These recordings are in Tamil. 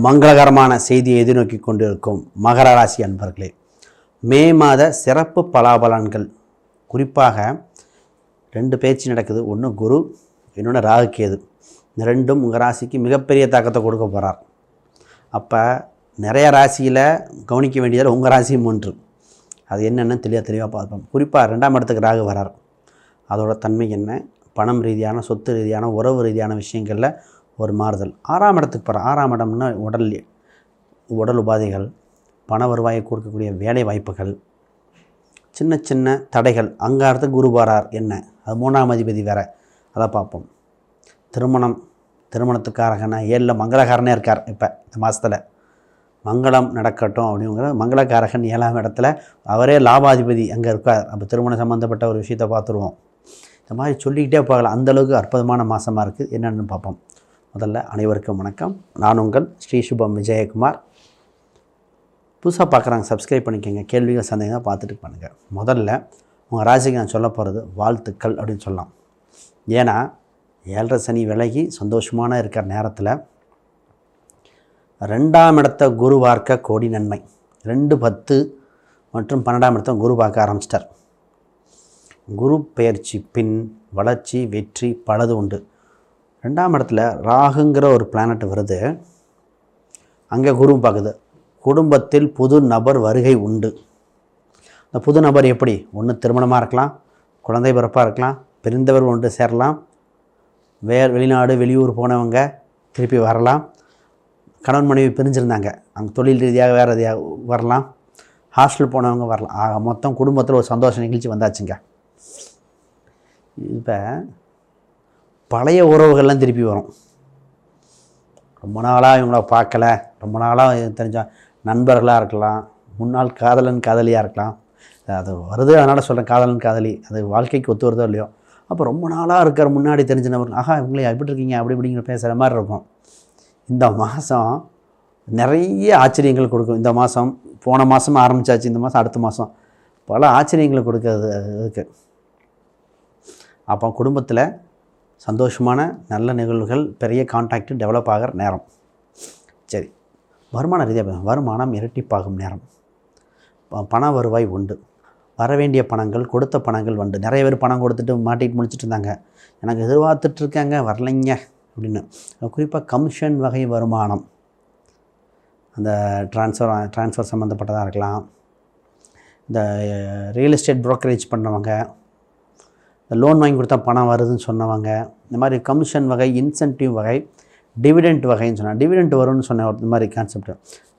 மங்களகரமான செய்தியை எதிர்நோக்கி கொண்டிருக்கும் மகர ராசி அன்பர்களே, மே மாத சிறப்பு பலாபலன்கள். குறிப்பாக 2 பயிற்சி நடக்குது. ஒன்று குரு, இன்னொன்று ராகுகேது. இந்த ரெண்டும் உங்கள் ராசிக்கு மிகப்பெரிய தாக்கத்தை கொடுக்க போகிறார். அப்போ நிறைய ராசியில் கவனிக்க வேண்டியதில் உங்கள் ராசியும் ஒன்று. அது என்னென்னு தெளிவாக பார்ப்போம். குறிப்பாக 2ஆம் இடத்துக்கு ராகு வரார். அதோட தன்மை என்ன? பணம் ரீதியான, சொத்து ரீதியான, உறவு ரீதியான விஷயங்களில் ஒரு மாறுதல். 6ஆம் இடத்துக்கு போகிறார். 6ஆம் இடம்னா உடல் உபாதைகள், பண வருவாயை கொடுக்கக்கூடிய வேலை வாய்ப்புகள், சின்ன சின்ன தடைகள். அங்கே குரு வரார். என்ன அது? 3ஆம் அதிபதி வேறு. அதை பார்ப்போம். திருமணத்துக்காரகனா 7ல் மங்களகாரனே இருக்கார். இப்போ இந்த மாதத்தில் மங்களம் நடக்கட்டும் அப்படிங்கிற மங்களகாரகன் 7ஆம் இடத்துல, அவரே லாபாதிபதி அங்கே இருக்கார். அப்போ திருமணம் சம்மந்தப்பட்ட ஒரு விஷயத்தை பார்த்துருவோம். இந்த மாதிரி சொல்லிக்கிட்டே போகலாம். அந்தளவுக்கு அற்புதமான மாதமாக இருக்குது. என்னென்னு பார்ப்போம். முதல்ல அனைவருக்கும் வணக்கம். நான் உங்கள் ஸ்ரீ சுபம் விஜயகுமார். புதுசாக பார்க்குறாங்க, சப்ஸ்கிரைப் பண்ணிக்கோங்க. கேள்விகள் சந்தேகம் பார்த்துட்டு பண்ணுங்கள். முதல்ல உங்கள் ராசிக்கு நான் சொல்ல போகிறது வாழ்த்துக்கள் அப்படின்னு சொல்லலாம். ஏன்னா 7.5 சனி விலகி சந்தோஷமான இருக்கிற நேரத்தில் 2ஆம் இடத்தை குரு பார்க்க கோடி நன்மை. 2, 10 மற்றும் 12ஆம் இடத்தை குரு பார்க்க ஆரம்பிச்சிட்டார். குரு பெயர்ச்சி பின் வளர்ச்சி, வெற்றி பலது உண்டு. 2ஆம் இடத்துல ராகுங்கிற ஒரு பிளானட் வருது. அங்கே குரு பார்க்குது. குடும்பத்தில் புது நபர் வருகை உண்டு. அந்த புது நபர் எப்படி? ஒன்று திருமணமாக இருக்கலாம், குழந்தை பிறப்பாக இருக்கலாம், பிரிந்தவர் ஒன்று சேரலாம், வெளிநாடு வெளியூர் போனவங்க திருப்பி வரலாம், கணவன் மனைவி பிரிஞ்சிருந்தாங்க அங்கே தொழில் ரீதியாக வேறு ரீதியாக வரலாம், ஹாஸ்டல் போனவங்க வரலாம். ஆக மொத்தம் குடும்பத்தில் ஒரு சந்தோஷ நிகழ்ச்சி வந்தாச்சுங்க. இப்போ பழைய உறவுகள்லாம் திருப்பி வரும். ரொம்ப நாளாக இவங்கள பார்க்கல, ரொம்ப நாளாக தெரிஞ்ச நண்பர்களாக இருக்கலாம், முன்னாள் காதலன் காதலியாக இருக்கலாம். அது வருது, அதனால் சொல்கிறேன். காதலன் காதலி அது வாழ்க்கைக்கு ஒத்து வருதோ இல்லையோ. அப்போ ரொம்ப நாளாக இருக்கிற முன்னாடி தெரிஞ்ச நபர், ஆஹா இவங்களே எப்படி இருக்கீங்க அப்படி இப்படிங்கிற பேசுகிற மாதிரி இருக்கும். இந்த மாதம் நிறைய ஆச்சரியங்கள் கொடுக்கும். இந்த மாதம் போன மாதம் ஆரம்பித்தாச்சு, இந்த மாதம் அடுத்த மாதம் பல ஆச்சரியங்களை கொடுக்கறது இருக்குது. அப்போ குடும்பத்தில் சந்தோஷமான நல்ல நிகழ்வுகள், பெரிய கான்டாக்ட் டெவலப் ஆகிற நேரம். சரி, வருமான ரீதியாக வருமானம் இரட்டிப்பாகும் நேரம். பண வருவாய் உண்டு. வரவேண்டிய பணங்கள், கொடுத்த பணங்கள் உண்டு. நிறைய பேர் பணம் கொடுத்துட்டு மாட்டிட்டு முடிச்சுட்டு இருந்தாங்க. எனக்கு எதிர்பார்த்துட்ருக்காங்க வரலைங்க அப்படின்னு. குறிப்பாக கமிஷன் வகை வருமானம், அந்த ட்ரான்ஸ்ஃபர் சம்மந்தப்பட்டதாக இருக்கலாம். இந்த ரியல் எஸ்டேட் ப்ரோக்கரேஜ் பண்ணவங்க, இந்த லோன் வாங்கி கொடுத்தா பணம் வருதுன்னு சொன்னவங்க, இந்த மாதிரி கமிஷன் வகை, இன்சென்டிவ் வகை, டிவிடெண்ட் வகைன்னு சொன்னார். டிவிடெண்ட் வரும்னு சொன்ன இந்த மாதிரி கான்செப்ட்.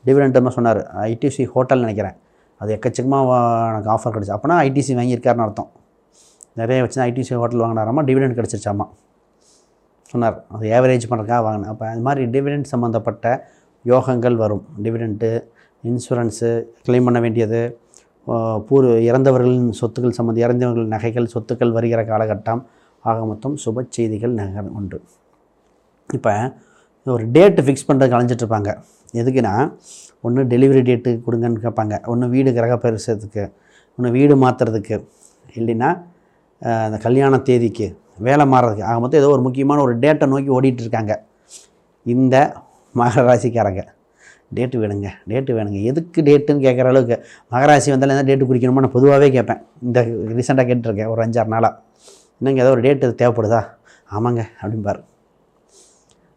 டிவிடெண்ட்டுமா சொன்னார். ஐடிசி ஹோட்டல் நினைக்கிறேன், அது எக்கச்சக்கமாக எனக்கு ஆஃபர் கிடச்சி. அப்போனா ஐடிசி வாங்கியிருக்காருன்னு அர்த்தம். நிறைய வச்சு ஐடிசி ஹோட்டல் வாங்கினாராமா, டிவிடெண்ட் கிடச்சிருச்சாமா சொன்னார். அது ஏவரேஜ் பண்ணுறதுக்காக வாங்கினேன். அப்போ அது மாதிரி டிவிடெண்ட் சம்மந்தப்பட்ட யோகங்கள் வரும். டிவிடெண்ட்டு, இன்சூரன்ஸு க்ளைம் பண்ண வேண்டியது, இறந்தவர்களின் சொத்துக்கள் இறந்தவர்கள் நகைகள், சொத்துக்கள் வருகிற காலகட்டம். ஆக மொத்தம் சுப செய்திகள் உண்டு. இப்போ ஒரு டேட்டு ஃபிக்ஸ் பண்ணுறதுக்கு அலைஞ்சிட்ருப்பாங்க. எதுக்குன்னா, ஒன்று டெலிவரி டேட்டு கொடுங்கன்னு கேட்பாங்க, ஒன்று வீடு கிரக பிரவேசத்துக்கு, ஒன்று வீடு மாற்றுறதுக்கு, இல்லைன்னா அந்த கல்யாண தேதிக்கு, வேலை மாறுறதுக்கு. ஆக மொத்தம் ஏதோ ஒரு முக்கியமான ஒரு டேட்டை நோக்கி ஓடிட்டுருக்காங்க இந்த மகர ராசிக்காரங்க. டேட்டு வேணுங்க. எதுக்கு டேட்டுன்னு கேட்குற அளவுக்கு மகராசி வந்தாலும் எதாவது டேட்டு குறிக்கணுமா நான் பொதுவாகவே கேட்பேன். இந்த ரீசெண்டாக கேட்டுருக்கேன் ஒரு 5-6 நாளாக. என்னங்க ஏதோ ஒரு டேட்டு தேவைப்படுதா? ஆமாங்க அப்படின்பார்.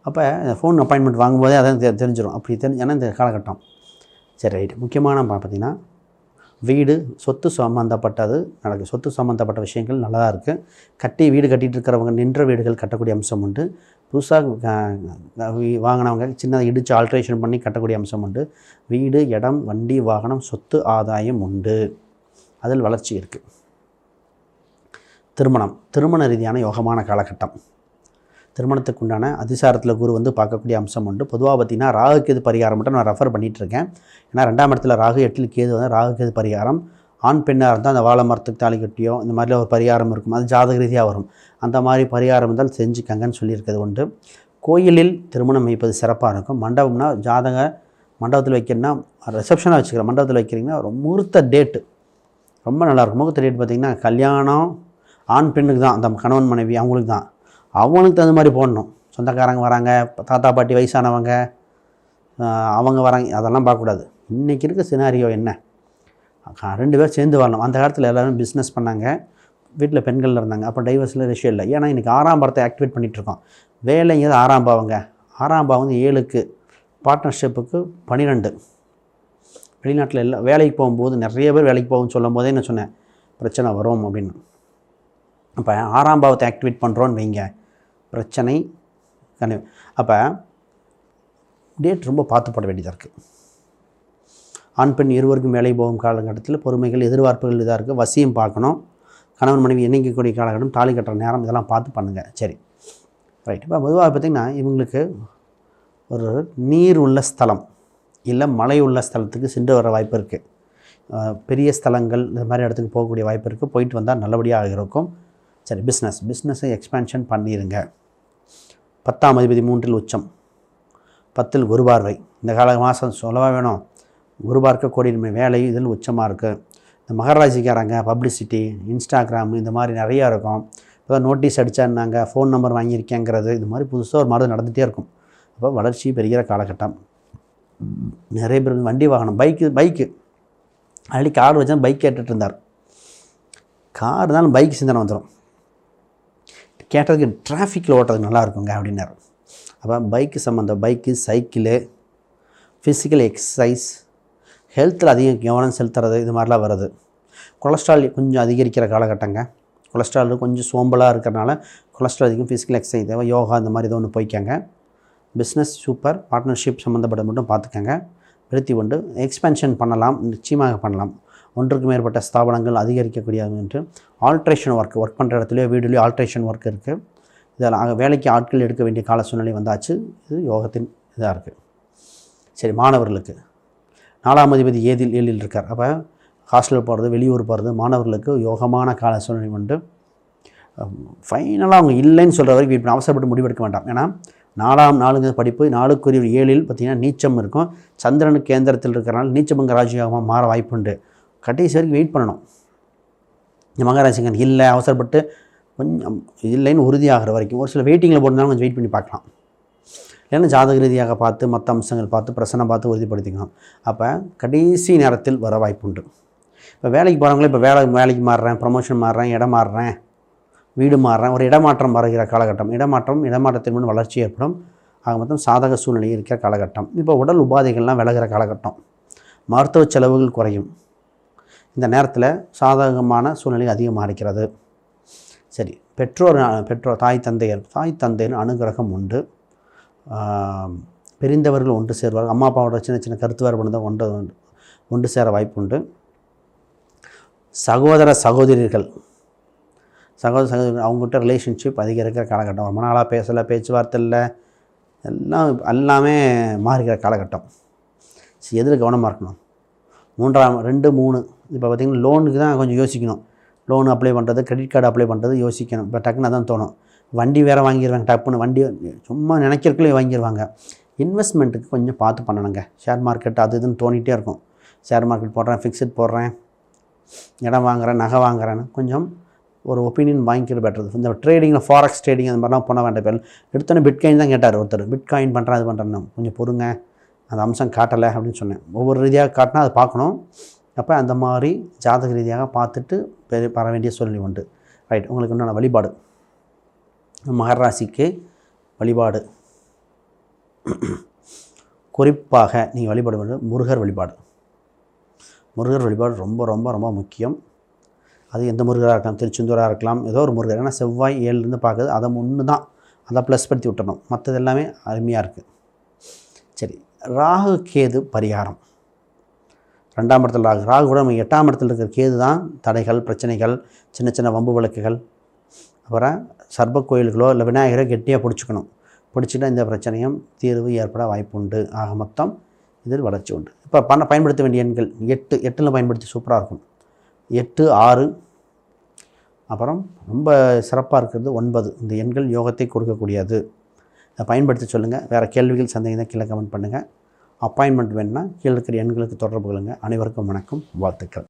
அப்போ ஃபோன் அப்பாயின்மெண்ட் வாங்கும்போதே அதான் தெரிஞ்சிடும். அப்படி ஏன்னா இந்த காலகட்டம். சரி, ரைட்டு. முக்கியமான பார்த்திங்கன்னா வீடு, சொத்து சம்மந்தப்பட்டது நடக்குது. சொத்து சம்மந்தப்பட்ட விஷயங்கள் நல்லா இருக்குது. வீடு கட்டிகிட்டு இருக்கிறவங்க நின்ற வீடுகள் கட்டக்கூடிய அம்சம் உண்டு. புதுசாக வாங்கினவங்க சின்னதாக இடித்து ஆல்ட்ரேஷன் பண்ணி கட்டக்கூடிய அம்சம் உண்டு. வீடு, இடம், வண்டி, வாகனம், சொத்து ஆதாயம் உண்டு. அதில் வளர்ச்சி இருக்குது. திருமண ரீதியான யோகமான காலகட்டம். திருமணத்துக்கு உண்டான அதிசாரத்தில் குரு பார்க்கக்கூடிய அம்சம் உண்டு. பொதுவாக பார்த்திங்கன்னா ராகு கேது பரிகாரம் மட்டும் நான் ரெஃபர் பண்ணிகிட்ருக்கேன். ஏன்னா 2ஆம் இடத்துல ராகு, 8ல் கேது ராகு கேது பரிகாரம். ஆண் பெண்ணாக இருந்தால் அந்த வாழை மரத்துக்கு தாலி கட்டியோ இந்த மாதிரிலாம் ஒரு பரிகாரம் இருக்கும். அது ஜாதக ரீதியாக வரும். அந்த மாதிரி பரிகாரம் இருந்தால் செஞ்சுக்கங்கன்னு சொல்லியிருக்கிறது உண்டு. கோயிலில் திருமணம் வைப்பது சிறப்பாக இருக்கும். மண்டபம்னா மண்டபத்தில் வைக்கிறதுனா ரிசப்ஷனாக வச்சுக்கிறேன். மண்டபத்தில் வைக்கிறீங்கன்னா முகூர்த்த டேட்டு ரொம்ப நல்லாயிருக்கும். முகூர்த்த டேட் பார்த்திங்கன்னா கல்யாணம் ஆண் பெண்ணுக்கு தான், அந்த கணவன் மனைவி அவங்களுக்கு தான். அவனுக்கு தகுந்த மாதிரி போடணும். சொந்தக்காரங்க வராங்க, தாத்தா பாட்டி வயசானவங்க, அவங்க வராங்க, அதெல்லாம் பார்க்கக்கூடாது. இன்றைக்கி இருக்க சினாரியோ என்ன, 2 பேர் சேர்ந்து வரணும். அந்த காலத்தில் எல்லோரும் பிஸ்னஸ் பண்ணாங்க, வீட்டில் பெண்கள் இருந்தாங்க. அப்போ டைவர்ஸில் ரேஷியோ இல்லை. ஏன்னா இன்றைக்கி 6ஆம் பாவத்தை ஆக்டிவேட் பண்ணிகிட்ருக்கோம். வேலைங்கிறது 6ஆம் பாவங்க. 6ஆம் பாவம் வந்து 7க்கு, பார்ட்னர்ஷிப்புக்கு 12. வெளிநாட்டில் எல்லாம் வேலைக்கு போகும்போது நிறைய பேர் வேலைக்கு போகும்னு சொல்லும் போதே என்ன சொன்னேன், பிரச்சனை வரும் அப்படின்னு. அப்போ 6ஆம் பாவத்தை ஆக்டிவேட் பண்ணுறோன்னு வைங்க, பிரச்சனை அப்போ டேட் ரொம்ப பார்த்துப்பட வேண்டியதாக இருக்குது. ஆண் பெண் இருவருக்கும் வேலை போகும் காலகட்டத்தில் பொறுமைகள், எதிர்பார்ப்புகள் இதாக இருக்குது. வசியம் பார்க்கணும், கணவன் மனைவி இணைக்கக்கூடிய காலகட்டம், தாலி கட்டுற நேரம், இதெல்லாம் பார்த்து பண்ணுங்கள். சரி, ரைட். இப்போ பொதுவாக பார்த்திங்கன்னா இவங்களுக்கு ஒரு நீர் உள்ள ஸ்தலம் இல்லை மழை உள்ள ஸ்தலத்துக்கு சென்று வர வாய்ப்பு இருக்குது. பெரிய ஸ்தலங்கள் இந்த மாதிரி இடத்துக்கு போகக்கூடிய வாய்ப்பு இருக்குது. போயிட்டு வந்தால் நல்லபடியாக இருக்கும். சரி, பிஸ்னஸை எக்ஸ்பேன்ஷன் பண்ணிடுங்க. 10ஆம் அதிபதி 3இல் உச்சம், 10இல் குரு பார்வை. இந்த மாதம் சொல்லவா வேணும், குரு பார்க்கக்கூடிய வேலை இதில் உச்சமாக இருக்குது. இந்த மகர ராசிக்காரங்க பப்ளிசிட்டி, இன்ஸ்டாகிராம் இந்த மாதிரி நிறையா இருக்கும். இப்போ நோட்டீஸ் அடித்தான்னாங்க, ஃபோன் நம்பர் வாங்கியிருக்கேங்கிறது, இது மாதிரி புதுசாக ஒரு மாதிரி நடந்துகிட்டே இருக்கும். அப்போ வளர்ச்சி பெறுகிற காலகட்டம். நிறைய பேர் வண்டி வாகனம், பைக்கு அள்ளி கார் வச்சா பைக் கேட்டுட்டு இருந்தார். கார் தான் பைக் சிந்தனை வந்துடும். கேட்டதுக்கு டிராஃபிக்கில் ஓட்டுறதுக்கு நல்லா இருக்குங்க அப்படின்னாரு. அப்போ பைக்கு சம்மந்தம், பைக்கு, சைக்கிளு, ஃபிசிக்கல் எக்ஸசைஸ், ஹெல்த்தில் அதிகம் கவனம் செலுத்துறது, இது மாதிரிலாம் வருது. கொலஸ்ட்ரால் கொஞ்சம் அதிகரிக்கிற காலகட்டங்க. கொலஸ்ட்ரால் கொஞ்சம் சோம்பலாக இருக்கிறனால கொலஸ்ட்ரால் அதிகம், ஃபிசிக்கல் எக்ஸசைஸ் தேவை, யோகா இந்த மாதிரி ஏதோ ஒன்று போய்க்காங்க. பிஸ்னஸ் சூப்பர், பார்ட்னர்ஷிப் சம்மந்தப்பட்ட மட்டும் பார்த்துக்கங்க. விருத்தி உண்டு, எக்ஸ்பென்ஷன் பண்ணலாம், நிச்சயமாக பண்ணலாம். ஒன்றுக்கு மேற்பட்ட ஸ்தாபனங்கள் அதிகரிக்கக்கூடிய என்று ஆல்ட்ரேஷன் ஒர்க் பண்ணுற இடத்துலையோ வீடுலேயோ ஆல்ட்ரேஷன் ஒர்க் இருக்குது. இதில் வேலைக்கு ஆட்கள் எடுக்க வேண்டிய கால சூழ்நிலை வந்தாச்சு. இது யோகத்தின் இதாக இருக்குது. சரி, மாணவர்களுக்கு 4ஆம் அதிபதி ஏழில் இருக்கார். அப்போ ஹாஸ்டல் போகிறது, வெளியூர் போகிறது, மாணவர்களுக்கு யோகமான கால சூழ்நிலை உண்டு. ஃபைனலாக அவங்க இல்லைன்னு சொல்கிற வரைக்கும் இப்போ அவசரப்பட்டு முடிவெடுக்க வேண்டாம். ஏன்னா 4ஆம் நாளுங்க படிப்பு 4க்குரிய 7இல் பார்த்திங்கன்னா நீச்சம் இருக்கும். சந்திரனுக்கு கேந்திரத்தில் இருக்கிறனால நீச்சபங்க ராஜயோகமாக மாற வாய்ப்புண்டு. கடைசி வரைக்கும் வெயிட் பண்ணணும். இந்த மகராசிங்கன் இல்லை அவசரப்பட்டு கொஞ்சம் இல்லைன்னு உறுதியாகிற வரைக்கும் ஒரு சில வெயிட்டிங்கில் போட்டிருந்தாலும் கொஞ்சம் வெயிட் பண்ணி பார்க்கலாம். இல்லைன்னா ஜாதக ரீதியாக பார்த்து மற்ற அம்சங்கள் பார்த்து பிரசனை பார்த்து உறுதிப்படுத்திக்கணும். அப்போ கடைசி நேரத்தில் வர வாய்ப்புண்டு. இப்போ வேலைக்கு போகிறவங்களே இப்போ வேலைக்கு மாறுறேன், ப்ரமோஷன் மாறுறேன், இடம் மாறுறேன், வீடு மாறுறேன், ஒரு இடமாற்றம் வருகிற காலகட்டம். இடமாற்றத்தின் முன் வளர்ச்சி ஏற்படும். ஆக மொத்தம் சாதக சூழ்நிலை இருக்கிற காலகட்டம். இப்போ உடல் உபாதைகள்லாம் விலகிற காலகட்டம். மருத்துவ செலவுகள் குறையும். இந்த நேரத்தில் சாதகமான சூழ்நிலை அதிகமாக இருக்கிறது. சரி, பெற்றோர் தாய் தந்தையர் அனுகிரகம் உண்டு. பிரிந்தவர்கள் ஒன்று சேர்வார்கள். அம்மா அப்பாவோட சின்ன சின்ன கருத்து வேறுபாடு தான் ஒன்று சேர வாய்ப்பு உண்டு. சகோதரிகள் அவங்ககிட்ட ரிலேஷன்ஷிப் அதிகரிக்கிற காலகட்டம். ரொம்ப நாளாக பேசலை, பேச்சுவார்த்தை இல்லை, எல்லாமே மாறுகிற காலகட்டம். எதில் கவனமாக இருக்கணும்? 2, 3 இப்போ பார்த்திங்கன்னா லோனுக்கு தான் கொஞ்சம் யோசிக்கணும். லோன் அப்ளை பண்ணுறது, கிரெடிட் கார்டு அப்ளை பண்ணுறது யோசிக்கணும். இப்போ டக்குன்னு அதான் தோணும். வண்டி வேறு வாங்கிடுவாங்க, டப்புன்னு வண்டி சும்மா நினைக்கிறக்குள்ளே வாங்கிடுவாங்க. இன்வெஸ்ட்மெண்ட்டுக்கு கொஞ்சம் பார்த்து பண்ணணுங்க. ஷேர் மார்க்கெட் அது இதுன்னு தோணிகிட்டே இருக்கும். ஷேர் மார்க்கெட் போடுறேன், ஃபிக்ஸட் போடுறேன், இடம் வாங்குகிறேன், நகை வாங்குறேன்னு கொஞ்சம் ஒரு ஒப்பீனியன் வாங்கிக்கிறது பெட்டர். இந்த ட்ரேடிங்கில் ஃபாரெக்ஸ் ட்ரேடிங் அந்த மாதிரிலாம் போன வேண்டிய பேர் எடுத்தோன்னே பிட்காயின் தான் கேட்டார் ஒருத்தர். பிட்காயின் பண்ணுறேன், அது பண்ணுறேன்னு. கொஞ்சம் பொறுங்க, அந்த அம்சம் காட்டலை அப்படின்னு சொன்னேன். ஒவ்வொரு ரீதியாக காட்டினா அதை பார்க்கணும். அப்போ அந்த மாதிரி ஜாதக ரீதியாக பார்த்துட்டு பெற வேண்டிய சூழ்நிலை உண்டு. ரைட். உங்களுக்கு இன்னொன்று வழிபாடு, மகர ராசிக்கு வழிபாடு குறிப்பாக நீங்கள் வழிபாடு வந்து முருகர் வழிபாடு. முருகர் வழிபாடு ரொம்ப ரொம்ப ரொம்ப முக்கியம். அது எந்த முருகராக இருக்கலாம், திருச்செந்தூராக இருக்கலாம், ஏதோ ஒரு முருகர். ஏன்னா செவ்வாய் 7லேருந்து பார்க்குது, அதை ஒன்று தான் அதை ப்ளஸ் படுத்தி விட்டுறணும். மற்றது எல்லாமே அருமையாக இருக்குது. சரி, ராகு கேது பரிகாரம். 2ஆம் இடத்துல ராகு கூட 8ஆம் இடத்துல இருக்கிற கேது தான் தடைகள், பிரச்சனைகள், சின்ன சின்ன வம்பு வழக்குகள். அப்புறம் சர்ப கோயில்களோ இல்லை விநாயகரோ கெட்டியாக பிடிச்சிக்கணும். பிடிச்சிட்டா இந்த பிரச்சனையும் தீர்வு ஏற்பட வாய்ப்பு உண்டு. ஆக மொத்தம் இதில் வளர்ச்சி உண்டு. இப்போ பயன்படுத்த வேண்டிய எண்கள் 8 பயன்படுத்தி சூப்பராக இருக்கும். 8, 6, அப்புறம் ரொம்ப சிறப்பாக இருக்கிறது 9. இந்த எண்கள் யோகத்தை கொடுக்கக்கூடியது. அதை பயன்படுத்தி சொல்லுங்கள். வேறு கேள்விகள் சந்தேகம் கீழே கமெண்ட் பண்ணுங்கள். அப்பாயின்மெண்ட் வேணுன்னா கீழே இருக்கிற எண்களுக்கு தொடர்பு கொள்ளுங்கள். அனைவருக்கும் வணக்கம், வாழ்த்துக்கள்.